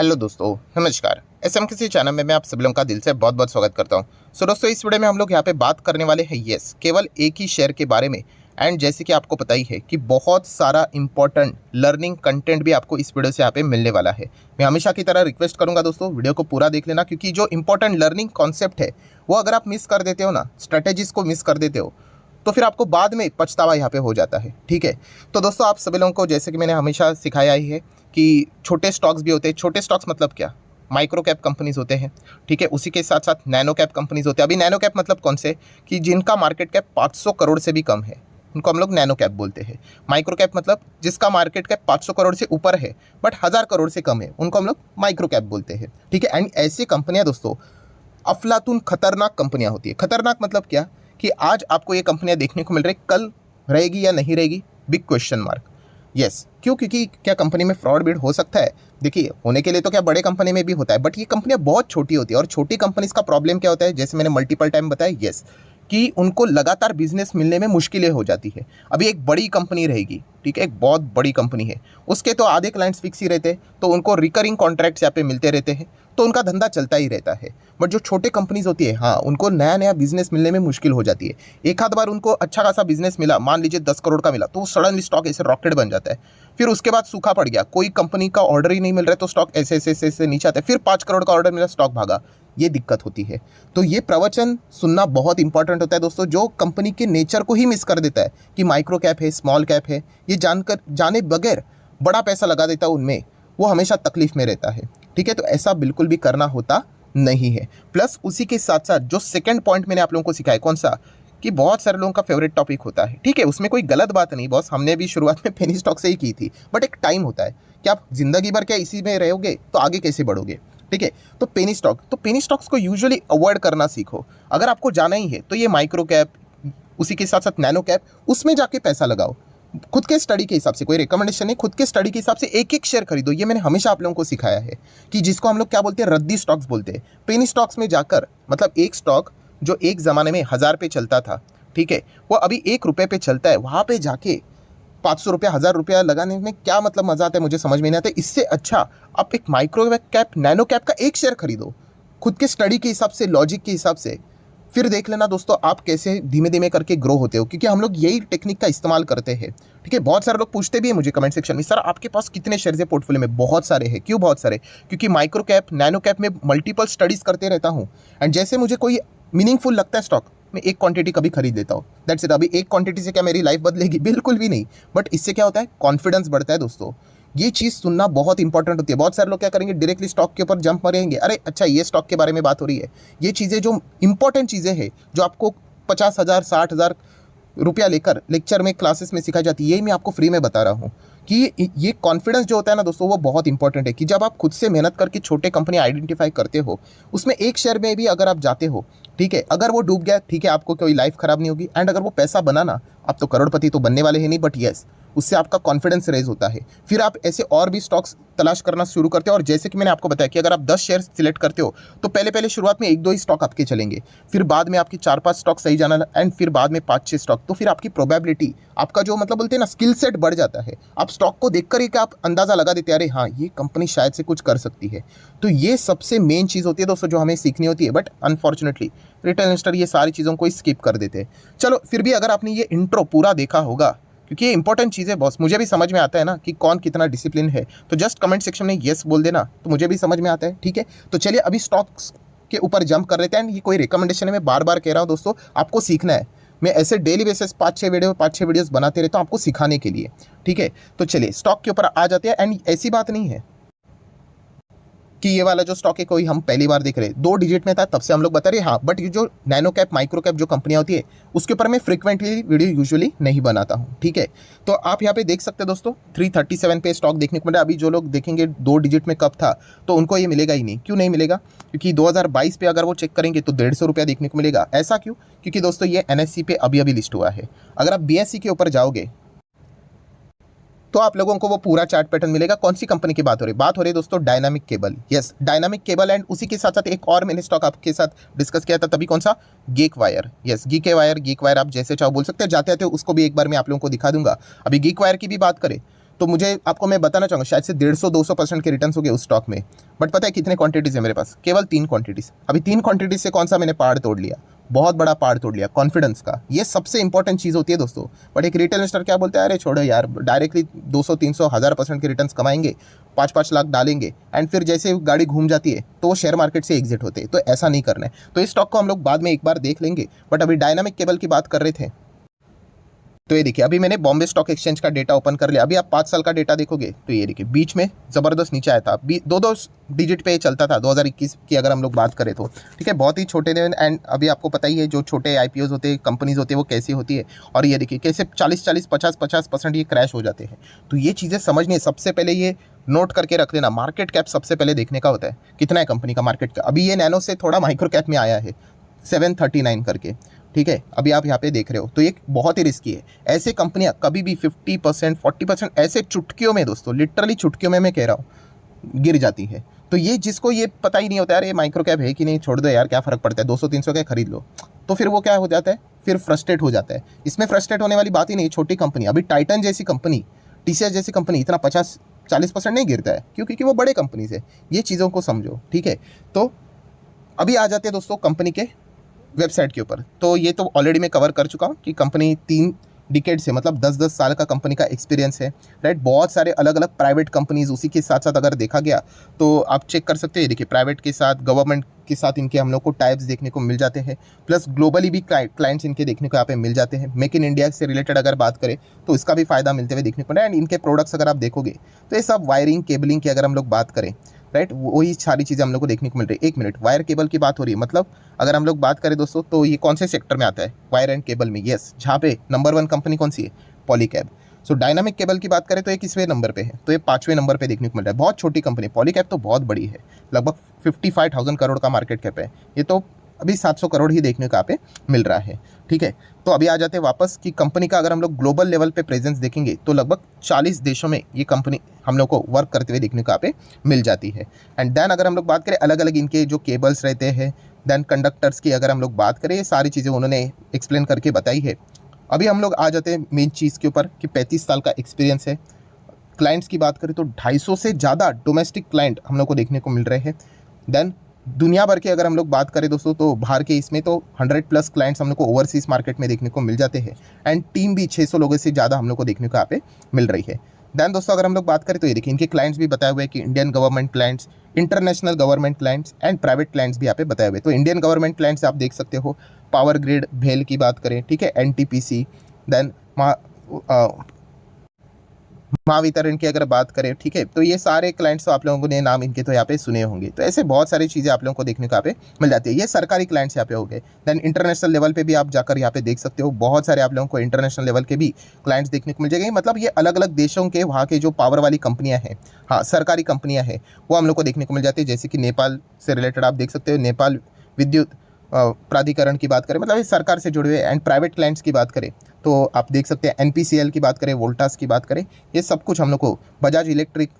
Hello दोस्तों, नमस्कार। SM किसी चैनल में मैं आप सभी लोगों का दिल से बहुत बहुत स्वागत करता हूं। दोस्तों, इस वीडियो में हम लोग यहाँ पे बात करने वाले हैं केवल एक ही शेयर के बारे में। एंड जैसे कि आपको पता ही है कि बहुत सारा इंपॉर्टेंट लर्निंग कंटेंट भी आपको इस वीडियो से यहाँ पे मिलने वाला है। मैं हमेशा की तरह रिक्वेस्ट करूंगा दोस्तों, वीडियो को पूरा देख लेना, क्योंकि जो इंपॉर्टेंट लर्निंग कॉन्सेप्ट है वो अगर आप मिस कर देते हो ना, स्ट्रेटेजीज को मिस कर देते हो, तो फिर आपको बाद में पछतावा यहाँ पे हो जाता है। ठीक है, तो दोस्तों आप सभी लोगों को जैसे कि मैंने हमेशा सिखाया ही है कि छोटे स्टॉक्स भी होते हैं। छोटे स्टॉक्स मतलब क्या? माइक्रो कैप कंपनीज होते हैं। ठीक है, उसी के साथ साथ नैनो कैप कंपनीज होते हैं। अभी नैनो कैप मतलब कौन से? कि जिनका मार्केट कैप 500 करोड़ से भी कम है, उनको हम लोग नैनो कैप बोलते हैं। माइक्रो कैप मतलब जिसका मार्केट कैप 500 करोड़ से ऊपर है बट 1000 करोड़ से कम है, उनको हम लोग माइक्रो कैप बोलते हैं। ठीक है, एंड ऐसी कंपनियां दोस्तों अफलातून खतरनाक कंपनियां होती है। खतरनाक मतलब क्या? कि आज आपको ये कंपनियां देखने को मिल रही, कल रहेगी या नहीं रहेगी, बिग क्वेश्चन मार्क। यस, क्यों? क्योंकि क्या कंपनी में फ्रॉड बीड हो सकता है? देखिए, होने के लिए तो क्या बड़े कंपनी में भी होता है, बट ये कंपनियां बहुत छोटी होती है। और छोटी कंपनीज का प्रॉब्लम क्या होता है, जैसे मैंने मल्टीपल टाइम बताया, कि उनको लगातार बिजनेस मिलने में मुश्किलें हो जाती है। अभी एक बड़ी कंपनी रहेगी, ठीक है, एक बहुत बड़ी कंपनी है, उसके तो आधे क्लाइंट्स फिक्स ही रहते हैं, तो उनको रिकरिंग कॉन्ट्रैक्ट्स यहाँ पे मिलते रहते हैं, तो उनका धंधा चलता ही रहता है। बट जो छोटे कंपनीज होती है, हाँ, उनको नया नया बिजनेस मिलने में मुश्किल हो जाती है। एक आध बार उनको अच्छा खासा बिजनेस मिला, मान लीजिए 10 करोड़ का मिला, तो सडनली स्टॉक ऐसे रॉकेट बन जाता है। फिर उसके बाद सूखा पड़ गया, कोई कंपनी का ऑर्डर ही नहीं मिल रहा है, तो स्टॉक ऐसे ऐसे ऐसे ऐसे नीचे आता है। फिर 5 करोड़ का ऑर्डर मिला, स्टॉक भागा। ये दिक्कत होती है। तो ये प्रवचन सुनना बहुत इंपॉर्टेंट होता है दोस्तों, जो कंपनी के नेचर को ही मिस कर देता है कि माइक्रो कैप है, स्मॉल कैप है, ये जानकर जाने बगैर बड़ा पैसा लगा देता है उनमें, वो हमेशा तकलीफ में रहता है। ठीक है, तो ऐसा बिल्कुल भी करना होता नहीं है। प्लस उसी के साथ साथ जो सेकंड पॉइंट मैंने आप लोगों को सिखाया, कौन सा? कि बहुत सारे लोगों का फेवरेट टॉपिक होता है। ठीक है, उसमें कोई गलत बात नहीं बॉस, हमने भी शुरुआत में पेनी स्टॉक से ही की थी, बट एक टाइम होता है कि आप जिंदगी भर क्या इसी में रहोगे, तो आगे कैसे बढ़ोगे? ठीक है, तो पेनी स्टॉक्स को यूजुअली अवॉइड करना सीखो। अगर आपको जाना ही है तो ये माइक्रो कैप, उसी के साथ साथ नैनो कैप, उसमें जाके पैसा लगाओ। खुद के स्टडी के हिसाब से, कोई रिकमेंडेशन नहीं, खुद के स्टडी के हिसाब से एक एक शेयर खरीदो। ये मैंने हमेशा आप लोगों को सिखाया है, कि जिसको हम लोग क्या बोलते हैं, रद्दी स्टॉक्स बोलते हैं। पेनी स्टॉक्स में जाकर, मतलब एक स्टॉक जो एक ज़माने में 1000 पे चलता था, ठीक है, वो अभी 1 रुपये पे चलता है, वहाँ पे जाके 500 रुपया, 1000 रुपया लगाने में क्या मतलब मजा आता है, मुझे समझ में नहीं आता। इससे अच्छा आप एक माइक्रो कैप, नैनो कैप का एक शेयर खरीदो, खुद के स्टडी के हिसाब से, लॉजिक के हिसाब से। फिर देख लेना दोस्तों आप कैसे धीमे धीमे करके ग्रो होते हो, क्योंकि हम लोग यही टेक्निक का इस्तेमाल करते हैं। ठीक है, बहुत सारे लोग पूछते भी हैं मुझे कमेंट सेक्शन में, सर आपके पास कितने शेयर है पोर्टफोलियो में? बहुत सारे हैं। क्यों बहुत सारे? क्योंकि माइक्रो कैप, नैनो कैप में मल्टीपल स्टडीज करते रहता हूँ। एंड जैसे मुझे कोई मीनिंगफुल लगता है स्टॉक, मैं एक क्वांटिटी कभी खरीद लेता हूँ, दैट्स इट। अभी एक क्वांटिटी से क्या मेरी लाइफ बदलेगी? बिल्कुल भी नहीं। बट इससे क्या होता है, कॉन्फिडेंस बढ़ता है दोस्तों। ये चीज़ सुनना बहुत इंपॉर्टेंट होती है। बहुत सारे लोग क्या करेंगे, डायरेक्टली स्टॉक के ऊपर जंप मारेंगे, अरे अच्छा ये स्टॉक के बारे में बात हो रही है। ये चीज़ें जो इंपॉर्टेंट चीज़ें हैं, जो आपको 50,000 60,000 रुपया लेकर लेक्चर में, क्लासेस में सिखाई जाती है, यही मैं आपको फ्री में बता रहा हूँ। कि ये कॉन्फिडेंस जो होता है ना दोस्तों, वो बहुत इंपॉर्टेंट है। कि जब आप खुद से मेहनत करके छोटे कंपनी आइडेंटिफाई करते हो, उसमें एक शेयर में भी अगर आप जाते हो, ठीक है, अगर वो डूब गया, ठीक है, आपको कोई लाइफ खराब नहीं होगी। एंड अगर वो पैसा बनाना, आप तो करोड़पति तो बनने वाले हैं नहीं, बट यस, उससे आपका कॉन्फिडेंस रेज होता है। फिर आप ऐसे और भी स्टॉक्स तलाश करना शुरू करते हो। और जैसे कि मैंने आपको बताया कि अगर आप 10 शेयर सिलेक्ट करते हो, तो पहले पहले शुरुआत में 1-2 ही स्टॉक आपके चलेंगे, फिर बाद में आपकी 4-5 स्टॉक सही जाना, एंड फिर बाद में 5-6 स्टॉक। तो फिर आपकी प्रोबेबिलिटी, आपका जो मतलब बोलते हैं ना, स्किल सेट बढ़ जाता है। आप स्टॉक को देखकर ही आप अंदाजा लगा देते हैं, अरे हाँ ये कंपनी शायद से कुछ कर सकती है। तो ये सबसे मेन चीज़ होती है दोस्तों, जो हमें सीखनी होती है। बट अनफॉर्चुनेटली रिटेल इन्वेस्टर ये सारी चीज़ों को स्किप कर देते हैं। चलो, फिर भी अगर आपने ये इंट्रो पूरा देखा होगा, क्योंकि ये इंपॉर्टेंट चीज़ है बॉस, मुझे भी समझ में आता है ना कि कौन कितना डिसिप्लिन है, तो जस्ट कमेंट सेक्शन में येस बोल देना, तो मुझे भी समझ में आता है। ठीक है, तो चलिए अभी स्टॉक्स के ऊपर जंप कर लेते हैं। ये कोई रिकमेंडेशन है, मैं बार बार कह रहा हूँ दोस्तों, आपको सीखना है। मैं ऐसे डेली बेसिस 5-6 वीडियोस बनाते रहता हूँ आपको सिखाने के लिए। ठीक है, तो चलिए स्टॉक के ऊपर आ जाते हैं। एंड ऐसी बात नहीं है कि ये वाला जो स्टॉक है कोई हम पहली बार देख रहे हैं, 2 डिजिट में था तब से हम लोग बता रहे हैं, हाँ, बट ये जो नैनो कैप, माइक्रो कैप जो कंपनियां होती है, उसके ऊपर मैं फ्रिक्वेंटली वीडियो यूजुअली नहीं बनाता हूँ। ठीक है, तो आप यहाँ पे देख सकते हैं दोस्तों, 337 पे स्टॉक देखने को मिला। अभी जो लोग देखेंगे 2 डिजिट में कब था, तो उनको ये मिलेगा ही नहीं। क्यों नहीं मिलेगा? क्योंकि 2022 पे अगर वो चेक करेंगे तो 150 रुपया देखने को मिलेगा। ऐसा क्यों? क्योंकि दोस्तों ये NSE पे अभी अभी लिस्ट हुआ है। अगर आप BSE के ऊपर जाओगे तो आप लोगों को वो पूरा चार्ट पैटर्न मिलेगा। कौन सी कंपनी की बात हो रही है? बात हो रही है दोस्तों dynamic cable. Yes, dynamic cable. And उसी के साथ साथ एक और मैंने स्टॉक आपके साथ डिस्कस किया था तभी, कौन सा? Geek wire. Yes, geek wire आप जैसे चाहो बोल सकते हैं। जाते आते उसको भी एक बार मैं आप लोगों को दिखा दूंगा। अभी गीक वायर की भी बात करें तो मुझे आपको मैं बताना चाहूँगा शायद से 150-200% के रिटर्न्स हो गए उस स्टॉक में। बट पता है कितने क्वांटिटीज़ है मेरे पास? केवल 3 क्वांटिटीज़। अभी 3 क्वांटिटीज़ से कौन सा मैंने पहाड़ तोड़ लिया? बहुत बड़ा पहाड़ तोड़ लिया कॉन्फिडेंस का। ये सबसे इंपॉर्टेंट चीज़ होती है दोस्तों। बट एक रिटेल इन्वेस्टर क्या बोलते हैं, अरे छोड़ो यार, डायरेक्टली 200-300 1000% के रिटर्न्स कमाएंगे, 5-5 लाख डालेंगे एंड फिर जैसे गाड़ी घूम जाती है तो वो शेयर मार्केट से एग्जिट होते हैं। तो ऐसा नहीं करना है। तो इस स्टॉक को हम लोग बाद में एक बार देख लेंगे। बट अभी डायनामिक केबल की बात कर रहे थे, तो ये देखिए अभी मैंने बॉम्बे स्टॉक एक्सचेंज का डेटा ओपन कर लिया। अभी आप 5 साल का डेटा देखोगे तो ये देखिए बीच में ज़बरदस्त नीचे आया था, 2-2 डिजिट पे चलता था 2021 की अगर हम लोग बात करें तो, ठीक है, बहुत ही छोटे दिन। एंड अभी आपको पता ही है जो छोटे आईपीओज होते हैं, कंपनीज होती है, वो कैसी होती है। और ये देखिए कैसे 40-40 50-50% ये क्रैश हो जाते हैं। तो ये चीज़ें समझनी है। सबसे पहले ये नोट करके रख लेना, मार्केट कैप सबसे पहले देखने का होता है, कितना है कंपनी का मार्केट कैप। अभी ये नैनो से थोड़ा माइक्रो कैप में आया है 739 करके, ठीक है। अभी आप यहाँ पे देख रहे हो, तो ये बहुत ही रिस्की है। ऐसे कंपनियां कभी भी 50% 40% ऐसे चुटकियों में दोस्तों, लिटरली चुटकियों में मैं कह रहा हूँ, गिर जाती है। तो ये जिसको ये पता ही नहीं होता यार ये माइक्रो कैप है कि नहीं, छोड़ दो यार क्या फ़र्क पड़ता है, 200-300 का खरीद लो, तो फिर वो क्या हो जाता है, फिर फ्रस्ट्रेट हो जाता है। इसमें फ्रस्ट्रेट होने वाली बात ही नहीं। छोटी कंपनी, अभी टाइटन जैसी कंपनी, टीसीएस जैसी कंपनी इतना 50-40% नहीं गिरता है, क्योंकि वो बड़े कंपनी है। ये चीज़ों को समझो, ठीक है। तो अभी आ जाते हैं दोस्तों कंपनी के वेबसाइट के ऊपर। तो ये तो ऑलरेडी मैं कवर कर चुका हूँ कि कंपनी 3 डिकेड से, मतलब 10-10 साल का कंपनी का एक्सपीरियंस है, राइट। बहुत सारे अलग अलग प्राइवेट कंपनीज उसी के साथ साथ अगर देखा गया तो आप चेक कर सकते हैं। देखिए प्राइवेट के साथ, गवर्नमेंट के साथ इनके हम लोग को टाइप्स देखने को मिल जाते हैं, प्लस ग्लोबली भी क्लाइंट्स इनके देखने को यहाँ पे मिल जाते हैं। मेक इन इंडिया से रिलेटेड अगर बात करें तो इसका भी फायदा मिलते हुए देखने को मिल रहा है। एंड इनके प्रोडक्ट्स अगर आप देखोगे तो ये सब वायरिंग केबलिंग की अगर हम लोग बात करें, राइट, वही सारी चीज़ें हम लोग को देखने को मिल रही है। एक मिनट, वायर केबल की बात हो रही है, मतलब अगर हम लोग बात करें दोस्तों तो ये कौन से सेक्टर में आता है, वायर एंड केबल में, यस, जहाँ पे नंबर 1 कंपनी कौन सी है, पॉलीकैब। सो डायनामिक केबल की बात करें तो ये किसवें नंबर पे है, तो ये 5वें नंबर पे देखने को मिल रहा है। बहुत छोटी कंपनी, पॉलीकैब तो बहुत बड़ी है, लगभग 55,000 करोड़ का मार्केट कैप है। ये तो अभी 700 करोड़ ही देखने को यहाँ पे मिल रहा है, ठीक है। तो अभी आ जाते हैं वापस कि कंपनी का अगर हम लोग ग्लोबल लेवल पे प्रेजेंस देखेंगे तो लगभग 40 देशों में ये कंपनी हम लोग को वर्क करते हुए देखने को यहाँ पे मिल जाती है। एंड देन अगर हम लोग बात करें अलग अलग इनके जो केबल्स रहते हैं, देन कंडक्टर्स की अगर हम लोग बात करें, ये सारी चीज़ें उन्होंने एक्सप्लेन करके बताई है। अभी हम लोग आ जाते हैं मेन चीज़ के ऊपर कि 35 साल का एक्सपीरियंस है। क्लाइंट्स की बात करें तो 250 से ज़्यादा डोमेस्टिक क्लाइंट हम लोग को देखने को मिल रहे हैं। देन दुनिया भर के अगर हम लोग बात करें दोस्तों तो बाहर के इसमें तो 100+ क्लाइंट्स हम लोग को ओवरसीज़ मार्केट में देखने को मिल जाते हैं। एंड टीम भी 600 लोगों से ज़्यादा हम लोग को देखने को यहाँ पे मिल रही है। देन दोस्तों अगर हम लोग बात करें तो ये देखिए इनके क्लाइंट्स भी बताए हुए हैं कि Indian government clients, international government clients and private clients भी यहाँ पे बताए हुए। तो इंडियन गवर्नमेंट क्लाइंट्स आप देख सकते हो, पावर ग्रिड, भेल की बात करें, ठीक है, एनटीपीसी, देन महावितरण की अगर बात करें, ठीक है, तो ये सारे क्लाइंट्स तो आप लोगों ने नाम इनके तो यहाँ पे सुने होंगे। तो ऐसे बहुत सारी चीज़ें आप लोगों को देखने को यहाँ पे मिल जाती है। ये सरकारी क्लाइंट्स यहाँ पे हो गए। देन इंटरनेशनल लेवल पे भी आप जाकर यहाँ पे देख सकते हो, बहुत सारे आप लोगों को इंटरनेशनल लेवल के भी क्लाइंट्स देखने को मिल जाएंगे। मतलब ये अलग अलग देशों के वहाँ के जो पावर वाली कंपनियाँ हैं, हाँ सरकारी कंपनियाँ हैं, वो हम लोग को देखने को मिल जाती है। जैसे कि नेपाल से रिलेटेड आप देख सकते हो, नेपाल विद्युत प्राधिकरण की बात करें, मतलब ये सरकार से जुड़े हुए। एंड प्राइवेट क्लाइंट्स की बात करें तो आप देख सकते हैं एनपीसीएल की बात करें, वोल्टास की बात करें, ये सब कुछ हम लोग को, Bajaj electric,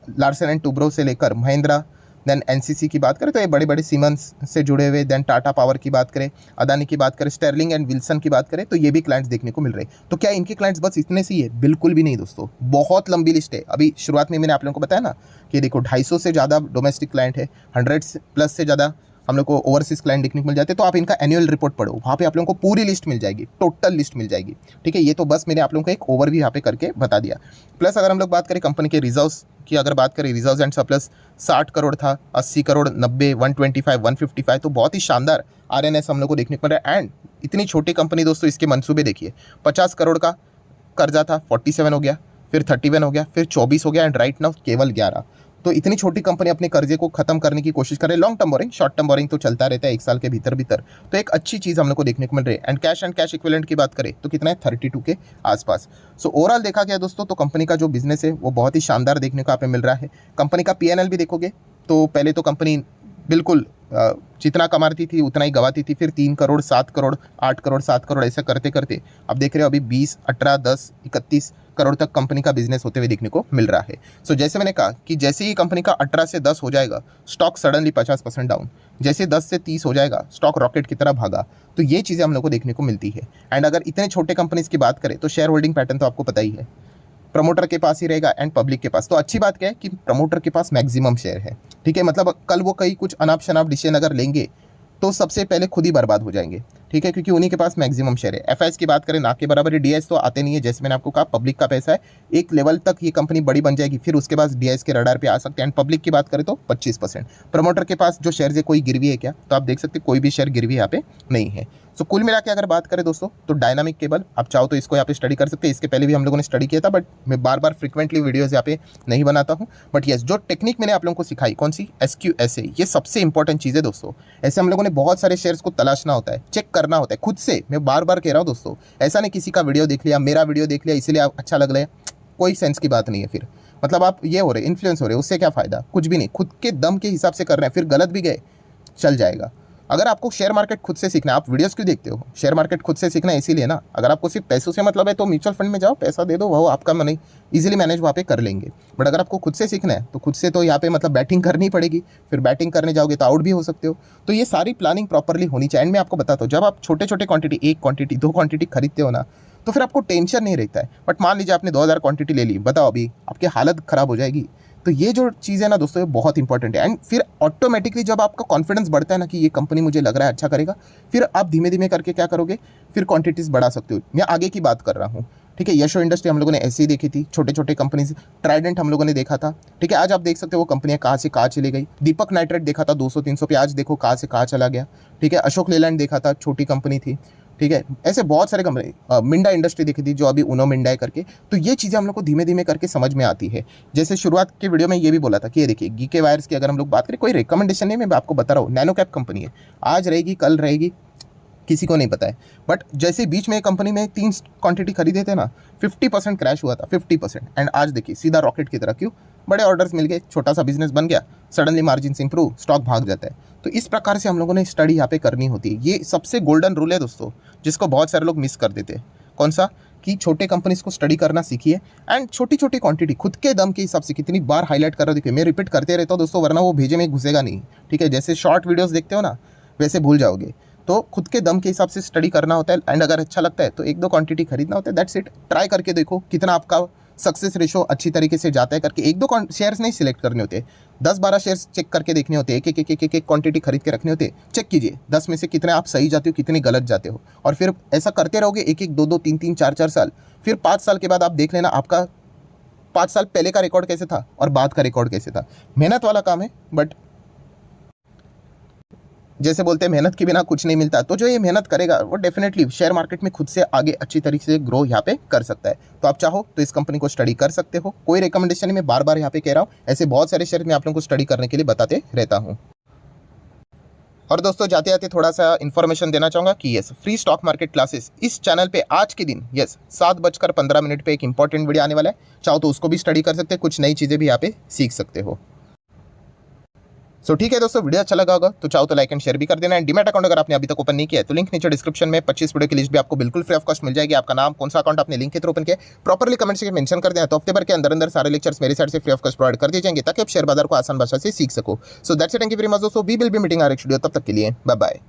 Larsen and Toubro से लेकर महिंद्रा, देन एनसीसी की बात करें तो ये बड़े बड़े सीमेंस से जुड़े हुए। देन टाटा पावर की बात करें, अदानी की बात करें, स्टर्लिंग एंड विल्सन की बात करें, तो ये भी क्लाइंट्स देखने को मिल रहे हैं। तो क्या इनके क्लाइंट्स बस इतने से ही है? बिल्कुल भी नहीं दोस्तों, बहुत लंबी लिस्ट है। अभी शुरुआत में मैंने आप लोगों को बताया ना कि देखो 250 से ज़्यादा डोमेस्टिक क्लाइंट है, 100+ से ज़्यादा हम लोग को ओवरसीज क्लाइंट देखने को मिल जाते हैं। तो आप इनका एनुअल रिपोर्ट पढ़ो, वहाँ पे आप लोगों को पूरी लिस्ट मिल जाएगी, टोटल लिस्ट मिल जाएगी, ठीक है। ये तो बस मैंने आप लोगों को एक ओवरव्यू यहाँ पे करके बता दिया। प्लस अगर हम लोग बात करें कंपनी के रिजर्व्स की, अगर बात करें रिजर्व्स एंड सरप्लस 60 करोड़ था, 80 करोड़, 90, 125, 155, तो बहुत ही शानदार आरएनएस हम लोग को देखने को मिल रहा है। एंड इतनी छोटी कंपनी दोस्तों, इसके मंसूबे देखिए, 50 करोड़ का कर्जा था, 47 हो गया, फिर 31 हो गया, फिर 24 हो गया, एंड राइट नाउ केवल 11। तो इतनी छोटी कंपनी अपने कर्जे को खत्म करने की कोशिश करे। Long term borrowing, short term borrowing तो चलता रहता है 1 साल के भीतर भीतर। तो एक अच्छी चीज़ हम लोग को देखने को मिल रही है। एंड कैश इक्विवेलेंट की बात करें तो कितना है, 32 के आसपास। सो ओवरऑल देखा गया दोस्तों तो कंपनी का जो बिजनेस है वो बहुत ही शानदार देखने को यहाँ पे मिल रहा है। कंपनी का पीएनएल भी देखोगे तो पहले तो कंपनी बिल्कुल जितना कमाती थी उतना ही गवाती थी, फिर 3 करोड़, 7 करोड़, 8 करोड़, 7 करोड़, ऐसा करते करते अब देख रहे हो अभी 20, 18, 10, 31 करोड़ तक कंपनी का बिजनेस होते हुए देखने को मिल रहा है। सो जैसे मैंने कहा कि जैसे ही कंपनी का 18 से 10 हो जाएगा, स्टॉक सडनली 50% डाउन, जैसे 10 से 30 हो जाएगा, स्टॉक रॉकेट की तरह भागा। तो ये चीज़ें हम लोग को देखने को मिलती है। एंड अगर इतने छोटे कंपनीज की बात करें तो शेयर होल्डिंग पैटर्न तो आपको पता ही है, प्रमोटर के पास ही रहेगा एंड पब्लिक के पास। तो अच्छी बात क्या है कि प्रमोटर के पास मैक्सिमम शेयर है, ठीक है। मतलब कल वो कहीं कुछ अनाप शनाप डिसीजन अगर लेंगे तो सबसे पहले खुद ही बर्बाद हो जाएंगे, ठीक है, क्योंकि उन्हीं के पास मैक्सिमम शेयर है। एफआईएस की बात करें ना के बराबर, डीएस तो आते नहीं है, जैसे मैंने आपको कहा पब्लिक का पैसा है, एक लेवल तक ये कंपनी बड़ी बन जाएगी, फिर उसके बाद डीएस के रडार पे आ सकते हैं। एंड पब्लिक की बात करें तो 25%। प्रमोटर के पास जो शेयर है कोई गिरवी है क्या, तो आप देख सकते कोई भी शेयर गिरवी यहाँ पे नहीं है। सो कुल मिला के अगर बात करें दोस्तों तो डायनामिक केबल आप चाहो तो इसको यहाँ पे स्टडी कर सकते हैं। इसके पहले भी हम लोगों ने स्टडी किया था, बट मैं बार बार फ्रिक्वेंटली वीडियोस यहाँ पे नहीं बनाता हूँ। बट यस, जो टेक्निक मैंने आप लोगों को सिखाई, कौन सी, SQSA, ये सबसे इंपॉर्टेंट चीज़ है दोस्तों। ऐसे हम लोगों ने बहुत सारे शेयर्स को तलाशना होता है, चेक करना होता है खुद से। मैं बार बार कह रहा हूँ दोस्तों, ऐसा नहीं किसी का वीडियो देख लिया, मेरा वीडियो देख लिया इसलिए अच्छा लग रहा है, कोई सेंस की बात नहीं है। फिर मतलब आप ये हो रहे, इन्फ्लुएंस हो रहे, उससे क्या फ़ायदा, कुछ भी नहीं। खुद के दम के हिसाब से कर रहे हैं, फिर गलत भी गए चल जाएगा। अगर आपको शेयर मार्केट खुद से सीखना है, आप वीडियोस क्यों देखते हो, शेयर मार्केट खुद से सीखना है इसीलिए ना। अगर आपको सिर्फ पैसों से मतलब है तो म्यूचुअल फंड में जाओ, पैसा दे दो, वो आपका मनी इजीली मैनेज वहाँ पे कर लेंगे। बट अगर आपको खुद से सीखना है तो खुद से तो यहाँ पे मतलब बैटिंग करनी पड़ेगी, फिर बैटिंग करने जाओगे तो आउट भी हो सकते हो। तो ये सारी प्लानिंग प्रॉपरली होनी चाहिए। एंड मैं आपको बताता हूँ, जब आप छोटे छोटे क्वांटिटी, 1 क्वांटिटी 2 क्वांटिटी खरीदते हो ना, तो फिर आपको टेंशन नहीं रहता है। बट मान लीजिए आपने 2000 क्वांटिटी ले ली, बताओ अभी आपकी हालत ख़राब हो जाएगी। तो ये जो चीज़ है ना दोस्तों, ये बहुत इंपॉर्टेंट है। एंड फिर ऑटोमेटिकली जब आपका कॉन्फिडेंस बढ़ता है ना कि ये कंपनी मुझे लग रहा है अच्छा करेगा, फिर आप धीमे धीमे करके क्या करोगे, फिर क्वांटिटीज़ बढ़ा सकते हो। मैं आगे की बात कर रहा हूँ, ठीक है। यशो इंडस्ट्री हम लोगों ने ऐसे ही देखी थी, छोटे छोटे कंपनीज। ट्राइडेंट हम लोगों ने देखा था, ठीक है। आज आप देख सकते हो वो कंपनियाँ कहाँ से कहाँ चली गई। दीपक नाइट्रेट देखा था 200-300 पे, आज देखो कहाँ से कहाँ चला गया, ठीक है। अशोक लेलैंड देखा था, छोटी कंपनी थी, ठीक है। ऐसे बहुत सारे कंपनी, मिंडा इंडस्ट्री देखी थी जो अभी उनो मिंडा है करके। तो ये चीज़ें हम लोग को धीमे धीमे करके समझ में आती है। जैसे शुरुआत के वीडियो में ये भी बोला था कि ये देखिए गीके वायर्स की अगर हम लोग बात करें, कोई रिकमेंडेशन नहीं, मैं आपको बता रहा हूँ, नैनो कैप कंपनी है, आज रहेगी कल रहेगी किसी को नहीं पता है। बट जैसे बीच में कंपनी में 3 क्वांटिटी खरीदे थे ना, 50% क्रैश हुआ था, 50%। एंड आज देखिए सीधा रॉकेट की तरह, क्यों, बड़े ऑर्डर्स मिल गए, छोटा सा बिजनेस बन गया, सडनली मार्जिन इंप्रूव, स्टॉक भाग जाता है। तो इस प्रकार से हम लोगों ने स्टडी यहाँ पे करनी होती है। ये सबसे गोल्डन रूल है दोस्तों, जिसको बहुत सारे लोग मिस कर देते हैं। कौन सा, कि छोटे कंपनीज को स्टडी करना सीखिए एंड छोटी छोटी क्वांटिटी खुद के दम के हिसाब से। कितनी बार हाईलाइट कर रहा हूँ, देखिए मैं रिपीट करते रहता हूँ दोस्तों, वरना वो भेजे में घुसेगा नहीं, ठीक है। जैसे शॉर्ट वीडियोस देखते हो ना, वैसे भूल जाओगे। तो खुद के दम के हिसाब से स्टडी करना होता है। एंड अगर अच्छा लगता है तो 1-2 क्वांटिटी खरीदना होता है, दैट्स इट। ट्राई करके देखो कितना आपका सक्सेस रेशो अच्छी तरीके से जाता है करके। 1-2 शेयर्स नहीं सिलेक्ट करने होते, 10-12 शेयर्स चेक करके देखने होते हैं, एक क्वांटिटी खरीद के रखने होते। चेक कीजिए 10 में से कितने आप सही जाते हो, कितने गलत जाते हो। और फिर ऐसा करते रहोगे 1-1, 2-2, 3-3, 4-4 साल। फिर 5 साल के बाद आप देख लेना आपका 5 साल पहले का रिकॉर्ड कैसे था और बाद का रिकॉर्ड कैसे था। मेहनत वाला काम है, बट जैसे बोलते हैं मेहनत के बिना कुछ नहीं मिलता। तो जो ये मेहनत करेगा वो डेफिनेटली शेयर मार्केट में खुद से आगे अच्छी तरीके से ग्रो यहाँ पे कर सकता है। तो आप चाहो तो इस कंपनी को स्टडी कर सकते हो, कोई रिकमेंडेशन नहीं, मैं बार बार यहाँ पे कह रहा हूँ। ऐसे बहुत सारे शेयर मैं आप लोगों को स्टडी करने के लिए बताते रहता हूँ। और दोस्तों जाते जाते थोड़ा सा इन्फॉर्मेशन देना चाहूँगा कि yes, free stock market classes इस चैनल पे आज के दिन 7:15 पे एक इंपॉर्टेंट वीडियो आने वाला है। चाहो तो उसको भी स्टडी कर सकते हैं, कुछ नई चीज़ें भी यहाँ पे सीख सकते हो। सो ठीक है दोस्तों, वीडियो अच्छा लगा होगा तो चाहो तो लाइक एंड शेयर भी कर देना। एंड डीमैट अकाउंट अगर आपने अभी तक ओपन नहीं किया है तो लिंक नीचे डिस्क्रिप्शन में 25 वीडियो की लिस्ट भी आपको बिल्कुल फ्री ऑफ कॉस्ट मिल जाएगी। आपका नाम, कौन सा अकाउंट आपने लिंक के थ्रू ओपन किया, प्रॉपर्ली कमेंट से मेंशन कर देना, तो हफ्ते भर के अंदर सारे लेक्चर्स मेरे साइड से फ्री ऑफ कॉस्ट प्रोवाइड कर दिए जाएंगे ताकि आप शेयर बाजार को आसान भाषा से सीख सको। So that's it, thank you very much दोस्तों, we will be meeting our next video, तब तक के लिए बाय बाय।